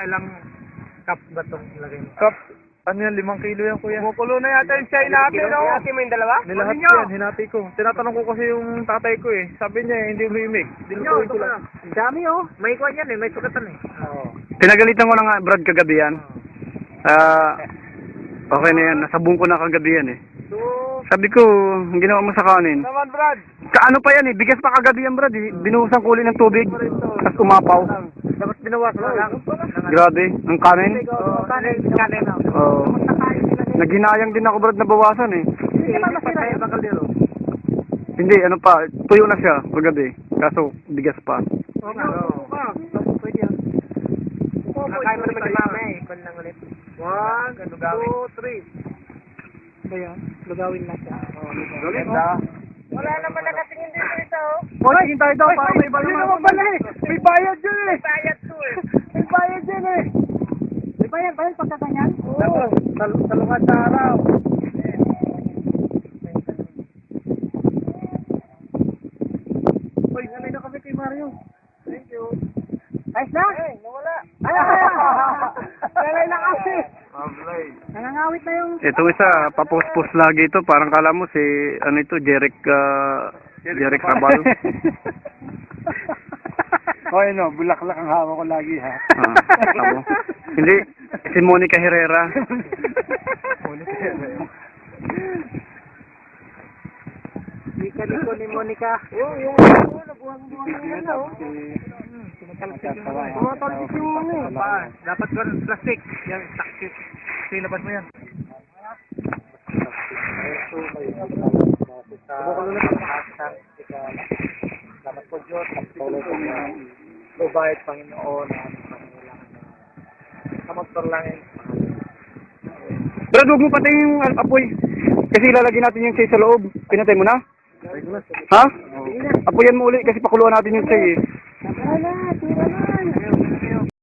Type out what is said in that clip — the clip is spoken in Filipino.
Ilang cup ba itong lagay mo? Cup, ano yan, 5 kilo yan kuya. Kumukulo na yata yung chai natin, no? Hinati mo yung dalawa? Nilahat yan, hinati ko. Tinatanong ko kasi yung tatay ko eh. Sabi niya hindi humimik. Dinutuin ko lang. Ang dami, oh. May kuwan yan, eh. May sukatan, eh. Oo. Pinagalitan ko na nga Brad kagabi yan. Okay na yan, nasabong ko na kagabi yan eh. So, Sabi ko, ang ginawa mo sa kanin. naman, Brad. Kaano pa yan eh, bigas pa kagabi yan Brad eh. Binuhusan ko ulit ng tubig, tapos umapaw. Dapat binawas mo lang. Grabe, ang kanin. Kanin. Oo. Naghinayang din ako Brad na bawasan eh. Hindi naman masira yung bakaldero. Hindi, ano pa, tuyo na siya kagabi. Kaso, bigas pa. Oo nga. Pwede yan. Nakain mo naman yung mama, eh. Ikon lang ulit. 1, 2, 3. Kaya, lugawin na siya. Galit, Wala naman nakatingin dito ito. O, tingin tayo daw para may Hindi balong naman pala, eh. May bayad dyan eh. Bayad to, eh. May bayad dyan eh. May bayad ba yung pagkakanyan? Oo, salungan sa araw. Uy, nanay na kami kay Mario. Thank you. Ayos na? Eh, nawala. Nanay na kasi. Nangangawit na yung... Itong isa, papos-pos lagi ito. Parang kala mo si, ano ito, Jeric Rabal. O, ano, bulaklak ang hawak ko lagi ha. Tamo. Hindi, si Monica Herrera. Liko ni Monica. Yung nabuhang-buhang yan, oh. Tumatalsik yung ano, eh. Dapat ganun, plastic. Yan, taksit. Silabas mo yan. Salamat po Diyos. Lubayad Panginoon. Kamusta lang eh. Brad, huwag mo patayin yung apoy. Kasi ilalagay natin yung say sa loob. Pinatay mo na? Ha? Apoyan mo ulit kasi pakuluan natin yung say eh. Tira na.